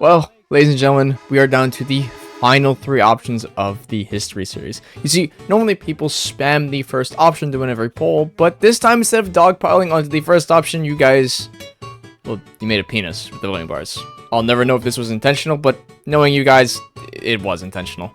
Well, ladies and gentlemen, we are down to the final three options of the history series. You see, normally people spam the first option to win every poll, but this time instead of dogpiling onto the first option, you guys, well, you made a penis with the voting bars. I'll never know if this was intentional, but knowing you guys, it was intentional.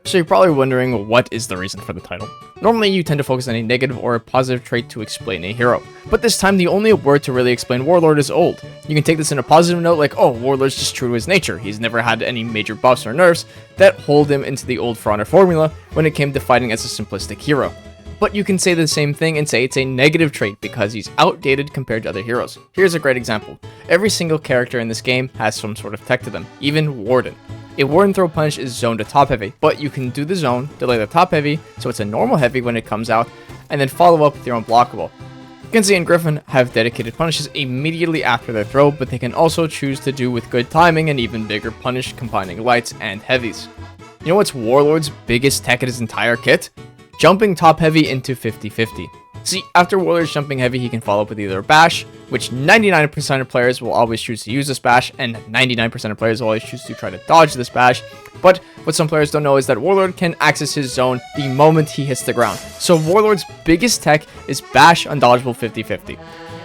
So you're probably wondering, what is the reason for the title? Normally you tend to focus on a negative or a positive trait to explain a hero, but this time the only word to really explain Warlord is old. You can take this in a positive note like, oh, Warlord's just true to his nature, he's never had any major buffs or nerfs that hold him into the old For Honor formula when it came to fighting as a simplistic hero. But you can say the same thing and say it's a negative trait because he's outdated compared to other heroes. Here's a great example. Every single character in this game has some sort of tech to them, even Warden. A Warden throw punch is zoned to top heavy, but you can do the zone, delay the top heavy, so it's a normal heavy when it comes out, and then follow up with your unblockable. Kenzie and Griffin have dedicated punishes immediately after their throw, but they can also choose to do with good timing an even bigger punish combining lights and heavies. You know what's Warlord's biggest tech in his entire kit? Jumping top heavy into 50-50. See, after Warlord's jumping heavy, he can follow up with either a bash, which 99% of players will always choose to use this bash, and 99% of players will always choose to try to dodge this bash. But what some players don't know is that Warlord can access his zone the moment he hits the ground. So Warlord's biggest tech is bash undodgeable 50-50.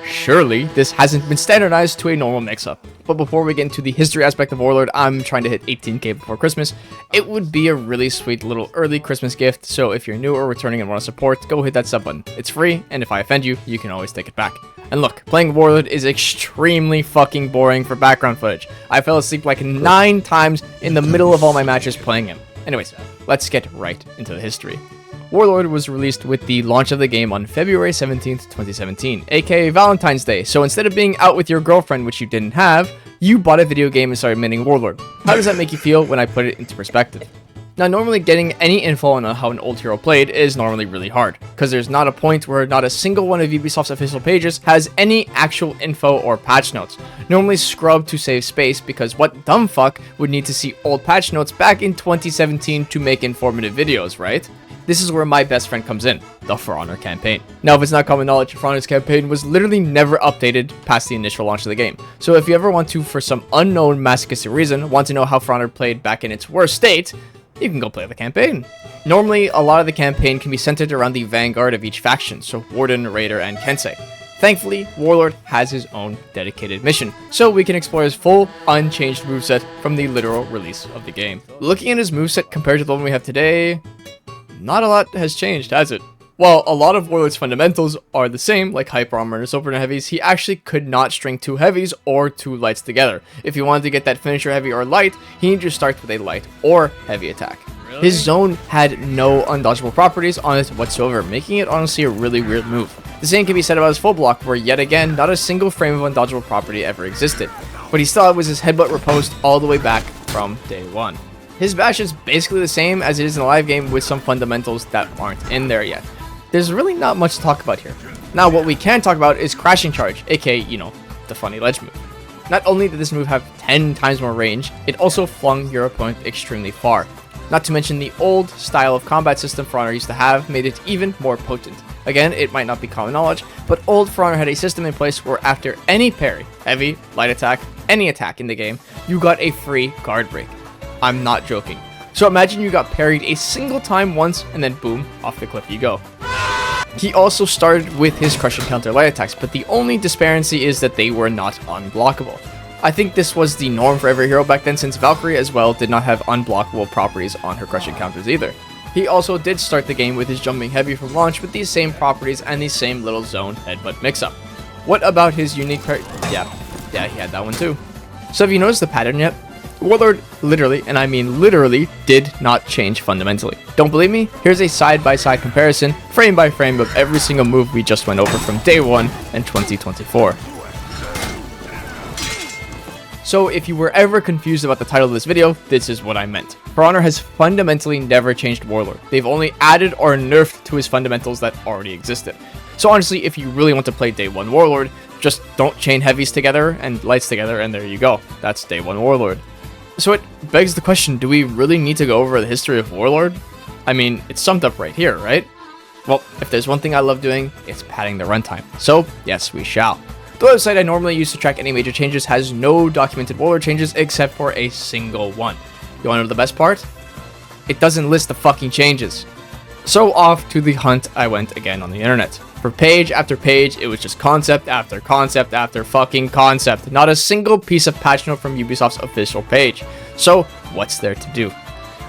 Surely, this hasn't been standardized to a normal mix-up. But before we get into the history aspect of Warlord, I'm trying to hit 18k before Christmas. It would be a really sweet little early Christmas gift, so if you're new or returning and want to support, go hit that sub button. It's free, and if I offend you, you can always take it back. And look, playing Warlord is extremely fucking boring for background footage. I fell asleep like 9 times in the middle of all my matches playing him. Anyways, let's get right into the history. Warlord was released with the launch of the game on February 17th, 2017, aka Valentine's Day, so instead of being out with your girlfriend, which you didn't have, you bought a video game and started minting Warlord. How does that make you feel when I put it into perspective? Now, normally getting any info on how an old hero played is normally really hard, because there's not a point where not a single one of Ubisoft's official pages has any actual info or patch notes. Normally scrubbed to save space, because what dumb fuck would need to see old patch notes back in 2017 to make informative videos, right? This is where my best friend comes in, the For Honor campaign. Now, if it's not common knowledge, For Honor's campaign was literally never updated past the initial launch of the game. So if you ever want to, for some unknown masochistic reason, want to know how For Honor played back in its worst state, you can go play the campaign. Normally, a lot of the campaign can be centered around the vanguard of each faction, so Warden, Raider, and Kensei. Thankfully, Warlord has his own dedicated mission, so we can explore his full, unchanged moveset from the literal release of the game. Looking at his moveset compared to the one we have today, not a lot has changed, has it? While a lot of Warlord's fundamentals are the same, like hyper armor and super heavies, he actually could not string 2 heavies or 2 lights together. If he wanted to get that finisher heavy or light, he needed to start with a light or heavy attack. Really? His zone had no undodgeable properties on it whatsoever, making it honestly a really weird move. The same can be said about his full block, where yet again, not a single frame of undodgeable property ever existed. What he still had was his headbutt riposte all the way back from day one. His bash is basically the same as it is in the live game with some fundamentals that aren't in there yet. There's really not much to talk about here. Now, what we can talk about is Crashing Charge, aka, you know, the funny ledge move. Not only did this move have 10 times more range, it also flung your opponent extremely far. Not to mention the old style of combat system For Honor used to have made it even more potent. Again, it might not be common knowledge, but old For Honor had a system in place where after any parry, heavy, light attack, any attack in the game, you got a free guard break. I'm not joking. So imagine you got parried a single time once and then boom, off the cliff you go. He also started with his crush and counter light attacks, but the only disparity is that they were not unblockable. I think this was the norm for every hero back then, since Valkyrie as well did not have unblockable properties on her crush and counters either. He also did start the game with his jumping heavy from launch with these same properties and the same little zone headbutt mix-up. What about his unique parry? Yeah, he had that one too. So have you noticed the pattern yet? Warlord literally, and I mean literally, did not change fundamentally. Don't believe me? Here's a side-by-side comparison, frame by frame, of every single move we just went over from day 1 and 2024. So if you were ever confused about the title of this video, this is what I meant. For Honor has fundamentally never changed Warlord. They've only added or nerfed to his fundamentals that already existed. So honestly, if you really want to play day 1 Warlord, just don't chain heavies together and lights together, and there you go. That's day 1 Warlord. So it begs the question, do we really need to go over the history of Warlord? I mean, it's summed up right here, right? Well, if there's one thing I love doing, it's padding the runtime. So, yes, we shall. The website I normally use to track any major changes has no documented Warlord changes except for a single one. You wanna know the best part? It doesn't list the fucking changes. So off to the hunt I went again on the internet. For page after page, it was just concept after concept after fucking concept. Not a single piece of patch note from Ubisoft's official page. So what's there to do?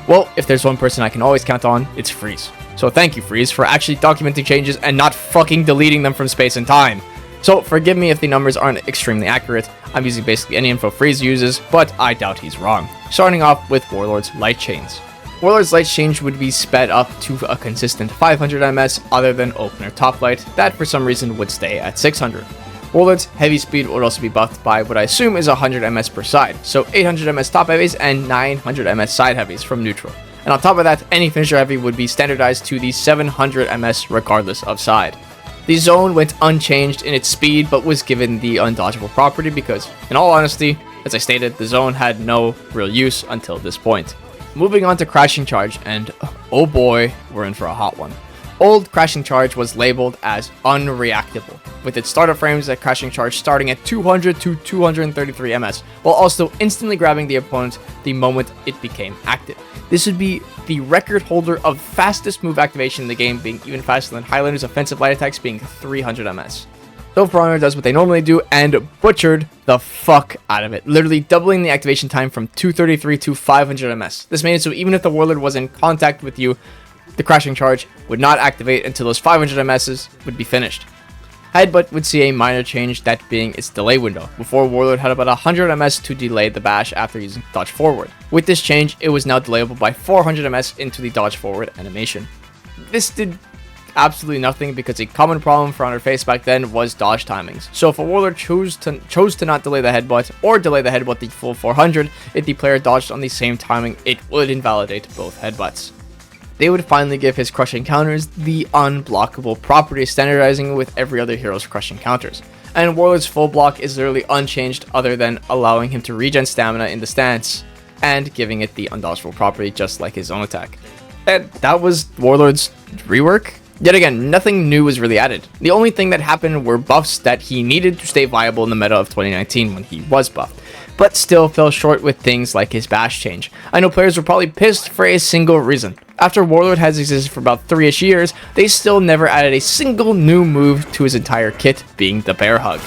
Well, if there's one person I can always count on, it's Freeze. So thank you, Freeze, for actually documenting changes and not fucking deleting them from space and time. So forgive me if the numbers aren't extremely accurate. I'm using basically any info Freeze uses, but I doubt he's wrong. Starting off with Warlord's light chains. Warlord's light change would be sped up to a consistent 500 ms other than opener top light that for some reason would stay at 600. Warlord's heavy speed would also be buffed by what I assume is 100 ms per side, so 800 ms top heavies and 900 ms side heavies from neutral. And on top of that, any finisher heavy would be standardized to the 700 ms regardless of side. The zone went unchanged in its speed but was given the undodgeable property because, in all honesty, as I stated, the zone had no real use until this point. Moving on to Crashing Charge, and oh boy, we're in for a hot one. Old Crashing Charge was labeled as unreactable, with its starter frames at Crashing Charge starting at 200 to 233 ms, while also instantly grabbing the opponent the moment it became active. This would be the record holder of fastest move activation in the game, being even faster than Highlander's offensive light attacks being 300 ms. So For Honor does what they normally do and butchered the fuck out of it, literally doubling the activation time from 233 to 500 ms. This made it so even if the Warlord was in contact with you, the Crashing Charge would not activate until those 500 ms would be finished. Headbutt would see a minor change, that being its delay window. Before, Warlord had about 100 ms to delay the bash after using dodge forward. With this change, it was now delayable by 400 ms into the dodge forward animation. This did absolutely nothing because a common problem for Honor Face back then was dodge timings. So if a Warlord chose to not delay the headbutt or delay the headbutt the full 400, if the player dodged on the same timing, it would invalidate both headbutts. They would finally give his crushing counters the unblockable property, standardizing with every other hero's crushing counters. And Warlord's full block is literally unchanged other than allowing him to regen stamina in the stance and giving it the undodgeable property just like his own attack. And that was Warlord's rework. Yet again, nothing new was really added. The only thing that happened were buffs that he needed to stay viable in the meta of 2019 when he was buffed, but still fell short with things like his bash change. I know players were probably pissed for a single reason. After Warlord has existed for about 3ish years, they still never added a single new move to his entire kit, being the Bear Hug.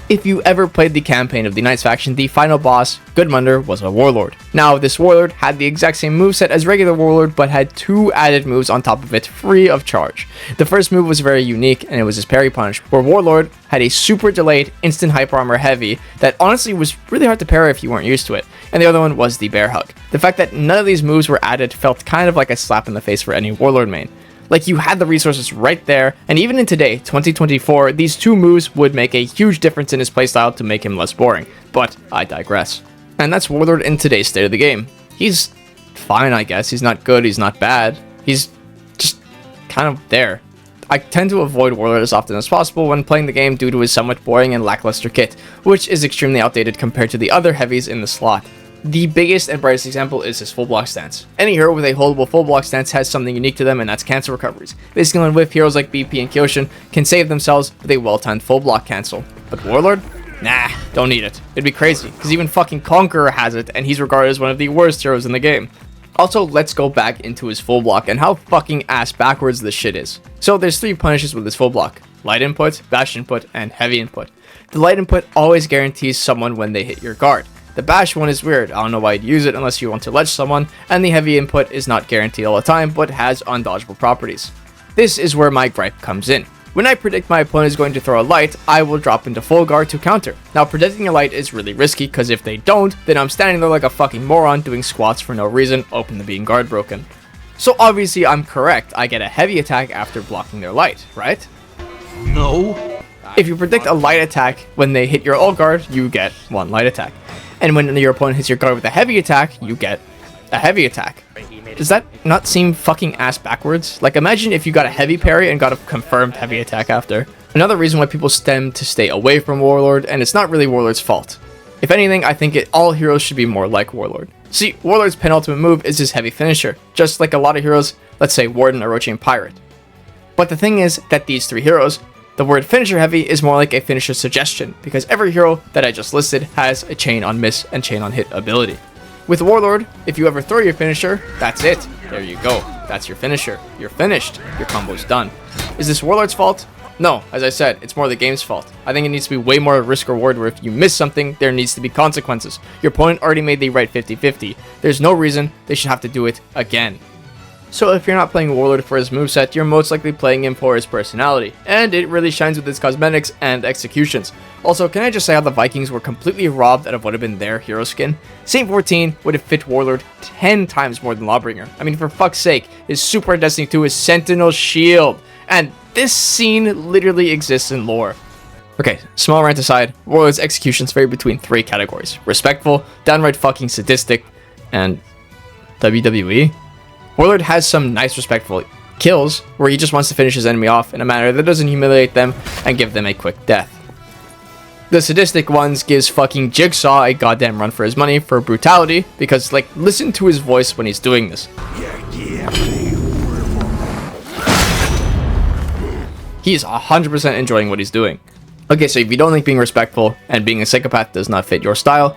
If you ever played the campaign of the Knights faction, the final boss, Goodmunder, was a Warlord. Now, this Warlord had the exact same moveset as regular Warlord, but had 2 added moves on top of it, free of charge. The first move was very unique, and it was his Parry Punch, where Warlord had a super delayed instant hyper armor heavy that honestly was really hard to parry if you weren't used to it, and the other one was the Bear Hug. The fact that none of these moves were added felt kind of like a slap in the face for any Warlord main. Like, you had the resources right there, and even in today, 2024, these 2 moves would make a huge difference in his playstyle to make him less boring. But I digress. And that's Warlord in today's state of the game. He's fine, I guess. He's not good, he's not bad. He's just kind of there. I tend to avoid Warlord as often as possible when playing the game due to his somewhat boring and lackluster kit, which is extremely outdated compared to the other heavies in the slot. The biggest and brightest example is his full block stance. Any hero with a holdable full block stance has something unique to them, and that's cancel recoveries. Basically, on whiff, heroes like BP and Kyoshin can save themselves with a well-timed full block cancel. But Warlord? Nah, don't need it. It'd be crazy, because even fucking Conqueror has it, and he's regarded as one of the worst heroes in the game. Also, let's go back into his full block and how fucking ass backwards this shit is. So there's 3 punishes with his full block: light input, bash input, and heavy input. The light input always guarantees someone when they hit your guard. The bash one is weird, I don't know why you'd use it unless you want to ledge someone, and the heavy input is not guaranteed all the time, but has undodgeable properties. This is where my gripe comes in. When I predict my opponent is going to throw a light, I will drop into full guard to counter. Now, predicting a light is really risky, because if they don't, then I'm standing there like a fucking moron doing squats for no reason, open to being guard broken. So obviously I'm correct, I get a heavy attack after blocking their light, right? No. If you predict a light attack when they hit your ult guard, you get 1 light attack. And when your opponent hits your guard with a heavy attack, you get a heavy attack. Does that not seem fucking ass backwards? Like, imagine if you got a heavy parry and got a confirmed heavy attack after. Another reason why people tend to stay away from Warlord, and it's not really Warlord's fault. If anything, I think all heroes should be more like Warlord. See, Warlord's penultimate move is his heavy finisher, just like a lot of heroes, let's say Warden, Orochi, and Pirate. But the thing is that these 3 heroes The word finisher heavy is more like a finisher suggestion, because every hero that I just listed has a chain on miss and chain on hit ability. With Warlord, if you ever throw your finisher, that's it. There you go. That's your finisher. You're finished. Your combo's done. Is this Warlord's fault? No, as I said, it's more the game's fault. I think it needs to be way more risk reward where if you miss something, there needs to be consequences. Your opponent already made the right 50-50. There's no reason they should have to do it again. So if you're not playing Warlord for his moveset, you're most likely playing him for his personality, and it really shines with his cosmetics and executions. Also, can I just say how the Vikings were completely robbed out of what would have been their hero skin? Saint 14 would have fit Warlord 10 times more than Lawbringer. I mean, for fuck's sake, his super Destiny 2 is Sentinel Shield, and this scene literally exists in lore. Okay, small rant aside, Warlord's executions vary between 3 categories: respectful, downright fucking sadistic, and WWE. Warlord has some nice respectful kills where he just wants to finish his enemy off in a manner that doesn't humiliate them and give them a quick death. The sadistic ones gives fucking Jigsaw a goddamn run for his money for brutality because, like, listen to his voice when he's doing this. He's 100% enjoying what he's doing. Okay, so if you don't think being respectful and being a psychopath does not fit your style,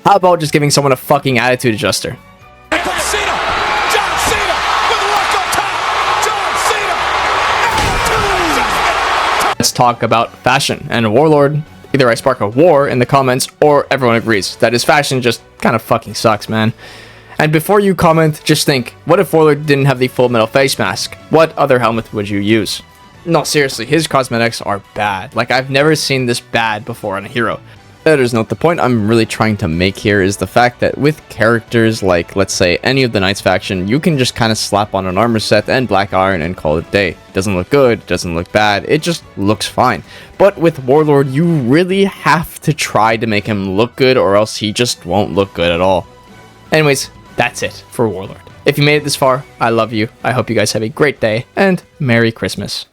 how about just giving someone a fucking attitude adjuster? Let's talk about fashion, and Warlord, either I spark a war in the comments or everyone agrees that his fashion just kind of fucking sucks, man. And before you comment, just think, what if Warlord didn't have the full metal face mask? What other helmet would you use? No, seriously, his cosmetics are bad. Like, I've never seen this bad before on a hero. Editor's note, the point I'm really trying to make here is the fact that with characters like, let's say, any of the Knights faction, you can just kind of slap on an armor set and black iron and call it a day. It doesn't look good, it doesn't look bad, it just looks fine. But with Warlord, you really have to try to make him look good or else he just won't look good at all. Anyways, that's it for Warlord. If you made it this far, I love you. I hope you guys have a great day, and Merry Christmas.